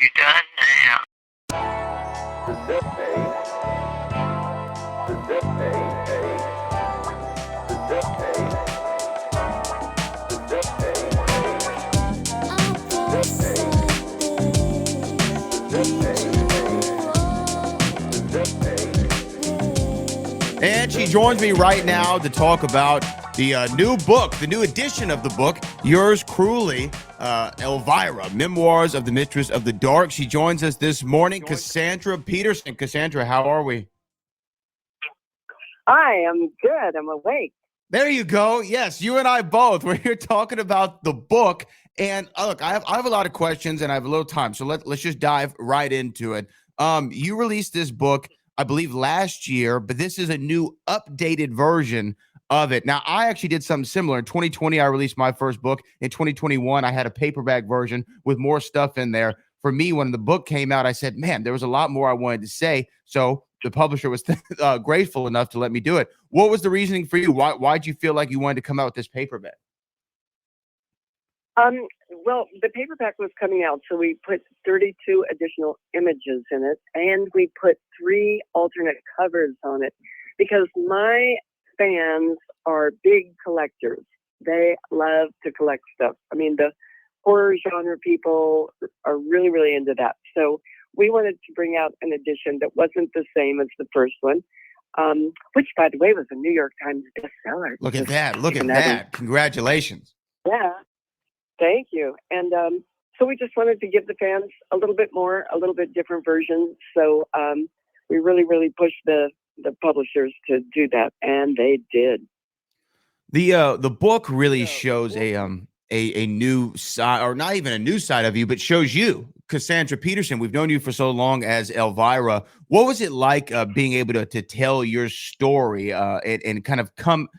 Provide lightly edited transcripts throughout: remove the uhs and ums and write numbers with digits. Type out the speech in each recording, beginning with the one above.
You done now. And she joins me right now to talk about the new book, the new edition of the book, Yours Cruelly, Elvira, Memoirs of the Mistress of the Dark. She joins us this morning, Cassandra Peterson. Cassandra, how are we? Hi, I'm good. I'm awake. There you go. Yes, you and I both. We're here talking about the book. And look, I have a lot of questions and I have a little time. So let's just dive right into it. You released this book, I believe, last year, but this is a new updated version of it. Now, I actually did something similar. In 2020, I released my first book. In 2021, I had a paperback version with more stuff in there. For me, when the book came out, I said, man, there was a lot more I wanted to say. So the publisher was grateful enough to let me do it. What was the reasoning for you? Why'd you feel like you wanted to come out with this paperback? Well, the paperback was coming out, so we put 32 additional images in it, and we put 3 alternate covers on it because my fans are big collectors. They love to collect stuff. I mean, the horror genre people are really, really into that. So we wanted to bring out an edition that wasn't the same as the first one, which, by the way, was a New York Times bestseller. Look at that. Look at that. Congratulations. Yeah. Thank you. And so we just wanted to give the fans a little bit more, a little bit different version. So we really, really pushed the publishers to do that, and they did. The book really shows a new side, or not even a new side of you, but shows you, Cassandra Peterson. We've known you for so long as Elvira. What was it like being able to tell your story and kind of come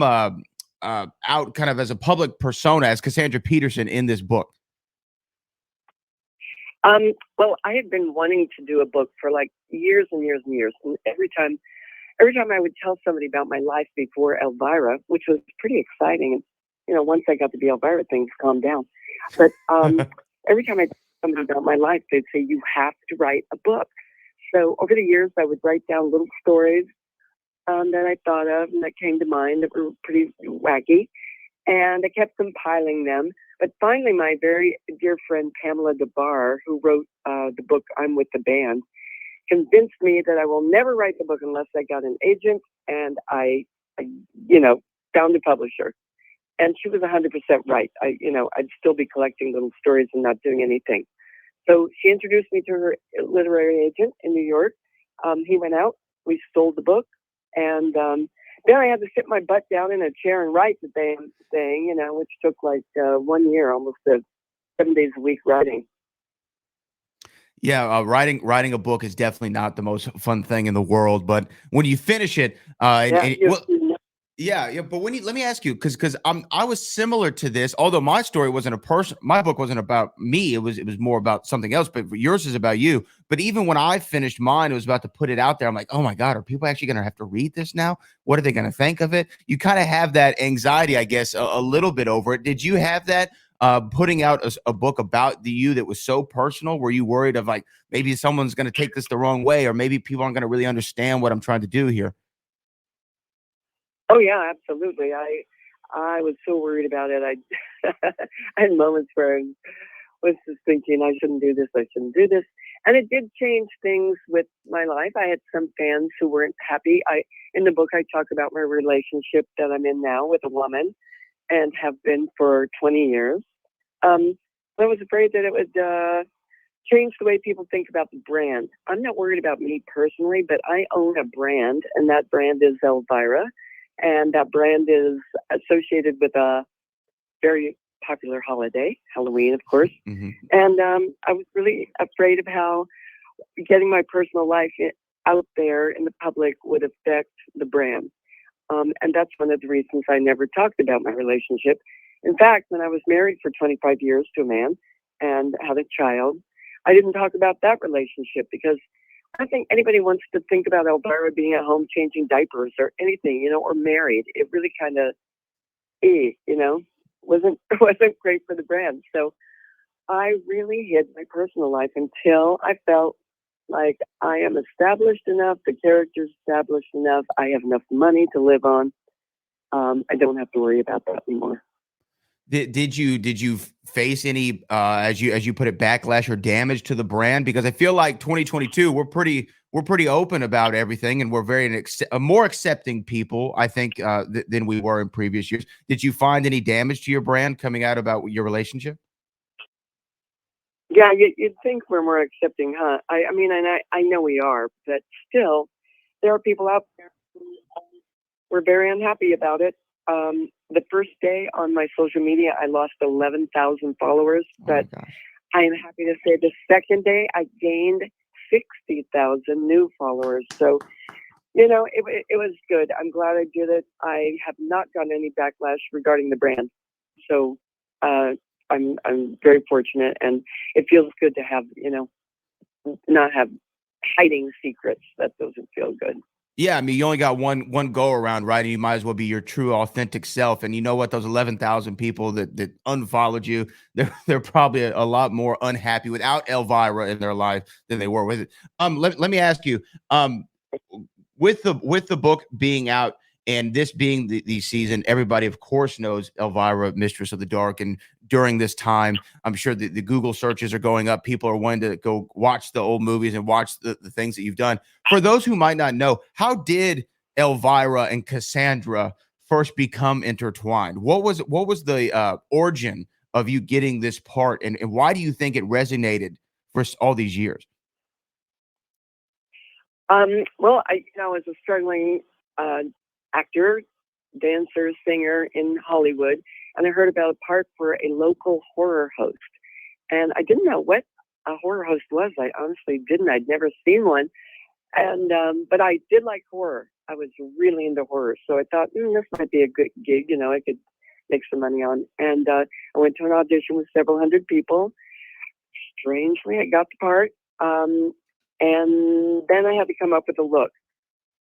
out kind of as a public persona as Cassandra Peterson in this book? Well, I had been wanting to do a book for like years and years and years. And every time I would tell somebody about my life before Elvira, which was pretty exciting. And, you know, once I got to be Elvira, things calmed down. But every time I tell somebody about my life, they'd say, you have to write a book. So over the years, I would write down little stories that I thought of and that came to mind that were pretty wacky. And I kept compiling them. But finally, my very dear friend, Pamela DeBar, who wrote the book, I'm with the Band, convinced me that I will never write the book unless I got an agent and I found a publisher. And she was 100% right. I'd still be collecting little stories and not doing anything. So she introduced me to her literary agent in New York. He went out, we sold the book, and then I had to sit my butt down in a chair and write the damn thing, which took like 1 year, almost 7 days a week writing. Yeah, writing a book is definitely not the most fun thing in the world, but when you finish it, but let me ask you, because I was similar to this, although my story wasn't my book wasn't about me, it was more about something else, but yours is about you. But even when I finished mine, it was about to put it out there. I'm like, oh my God, are people actually going to have to read this now? What are they going to think of it? You kind of have that anxiety, I guess, a little bit over it. Did you have that putting out a book about you that was so personal? Were you worried of like, maybe someone's going to take this the wrong way, or maybe people aren't going to really understand what I'm trying to do here? Oh yeah, absolutely. I was so worried about it. I had moments where I was just thinking I shouldn't do this, and it did change things with my life. I had some fans who weren't happy. In the book I talk about my relationship that I'm in now with a woman, and have been for 20 years. I was afraid that it would change the way people think about the brand. I'm not worried about me personally, but I own a brand, and that brand is Elvira. And that brand is associated with a very popular holiday, Halloween, of course. Mm-hmm. And I was really afraid of how getting my personal life out there in the public would affect the brand. And that's one of the reasons I never talked about my relationship. In fact, when I was married for 25 years to a man and had a child, I didn't talk about that relationship because I don't think anybody wants to think about Elvira being at home changing diapers or anything, or married. It really kind of, wasn't great for the brand. So I really hid my personal life until I felt like I am established enough, the character's established enough, I have enough money to live on. I don't have to worry about that anymore. Did you face any as you put it, backlash or damage to the brand? Because I feel like 2022 we're pretty open about everything, and we're very more accepting people, I think, than we were in previous years. Did you find any damage to your brand coming out about your relationship? Yeah, you'd think we're more accepting, huh? I mean, and I know we are, but still, there are people out there who were very unhappy about it. The first day on my social media, I lost 11,000 followers, but I am happy to say the second day I gained 60,000 new followers. So, you know, it was good. I'm glad I did it. I have not gotten any backlash regarding the brand. So, I'm very fortunate, and it feels good to have, you know, not have hiding secrets. That doesn't feel good. Yeah, I mean, you only got one go around, right? And you might as well be your true, authentic self. And you know what? Those 11,000 people that unfollowed you, they're probably a lot more unhappy without Elvira in their life than they were with it. Let me ask you, with the book being out and this being the season, everybody of course knows Elvira, Mistress of the Dark, and during this time, I'm sure the Google searches are going up. People are wanting to go watch the old movies and watch the things that you've done. For those who might not know, how did Elvira and Cassandra first become intertwined? What was the origin of you getting this part, and why do you think it resonated for all these years? Well, I was a struggling actor, dancer, singer in Hollywood, and I heard about a part for a local horror host. And I didn't know what a horror host was. I honestly didn't. I'd never seen one. And but I did like horror. I was really into horror. So I thought, this might be a good gig, you know, I could make some money on. And I went to an audition with several hundred people. Strangely, I got the part. And then I had to come up with a look.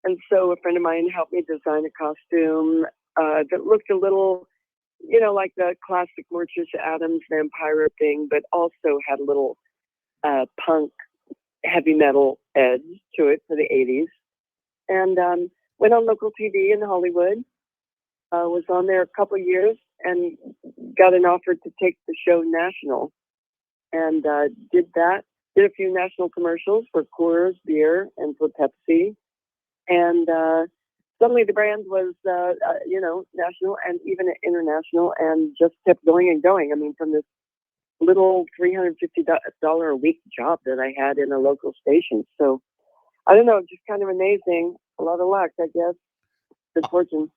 And so a friend of mine helped me design a costume that looked a little, you know, like the classic Morticia Adams vampire thing, but also had a little punk heavy metal edge to it for the 80s. And went on local TV in Hollywood, was on there a couple of years and got an offer to take the show national. And did that, did a few national commercials for Coors beer and for Pepsi. And suddenly the brand was, national and even international, and just kept going and going. I mean, from this little $350 a week job that I had in a local station. So I don't know, just kind of amazing. A lot of luck, I guess. Good fortune.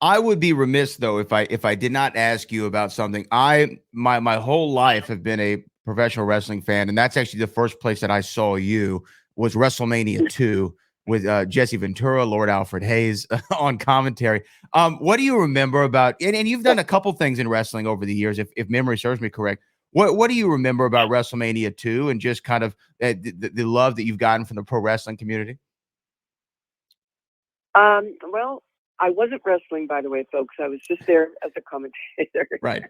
I would be remiss though if I did not ask you about something. My whole life have been a professional wrestling fan, and that's actually the first place that I saw you was WrestleMania 2 with Jesse Ventura, Lord Alfred Hayes on commentary. What do you remember about? And you've done a couple things in wrestling over the years, if memory serves me correct. What do you remember about WrestleMania 2 and just kind of the love that you've gotten from the pro wrestling community? Well, I wasn't wrestling, by the way, folks. I was just there as a commentator. Right.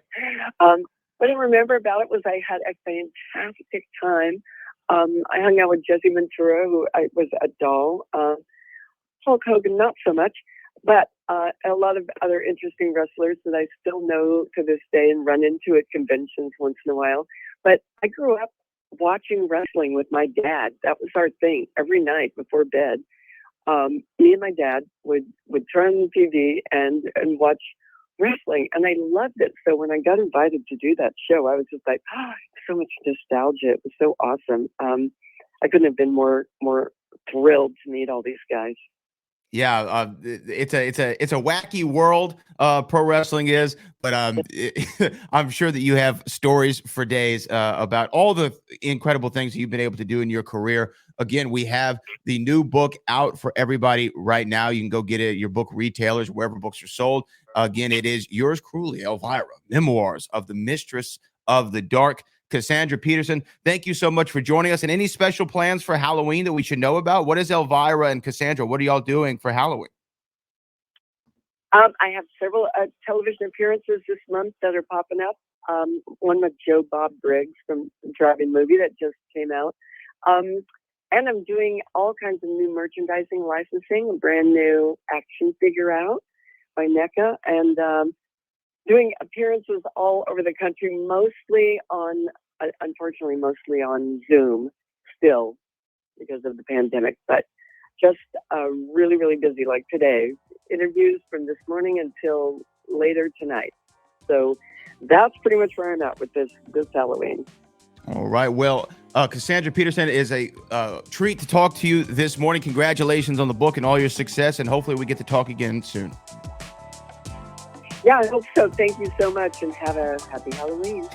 What I remember about it was I had a fantastic time. I hung out with Jesse Ventura, who was a doll. Hulk Hogan, not so much, but a lot of other interesting wrestlers that I still know to this day and run into at conventions once in a while. But I grew up watching wrestling with my dad. That was our thing every night before bed. Me and my dad would turn on the TV and watch wrestling, and I loved it. So when I got invited to do that show, I was just like, so much nostalgia. It was so awesome. I couldn't have been more thrilled to meet all these guys. Yeah, it's a wacky world. Pro wrestling is, but I'm sure that you have stories for days about all the incredible things that you've been able to do in your career. Again, we have the new book out for everybody right now. You can go get it at your book retailers, wherever books are sold. Again, it is yours truly, Elvira, Memoirs of the Mistress of the Dark. Cassandra Peterson, thank you so much for joining us. And any special plans for Halloween that we should know about? What is Elvira and Cassandra? What are y'all doing for Halloween? I have several television appearances this month that are popping up. one with Joe Bob Briggs from the Drive-In movie that just came out. And I'm doing all kinds of new merchandising, licensing, a brand new action figure out by NECA, and doing appearances all over the country, unfortunately, mostly on Zoom still because of the pandemic, but just really, really busy, like today. Interviews from this morning until later tonight. So that's pretty much where I'm at with this Halloween. All right. Well, Cassandra Peterson, is a treat to talk to you this morning. Congratulations on the book and all your success, and hopefully we get to talk again soon. Yeah, I hope so. Thank you so much, and have a happy Halloween.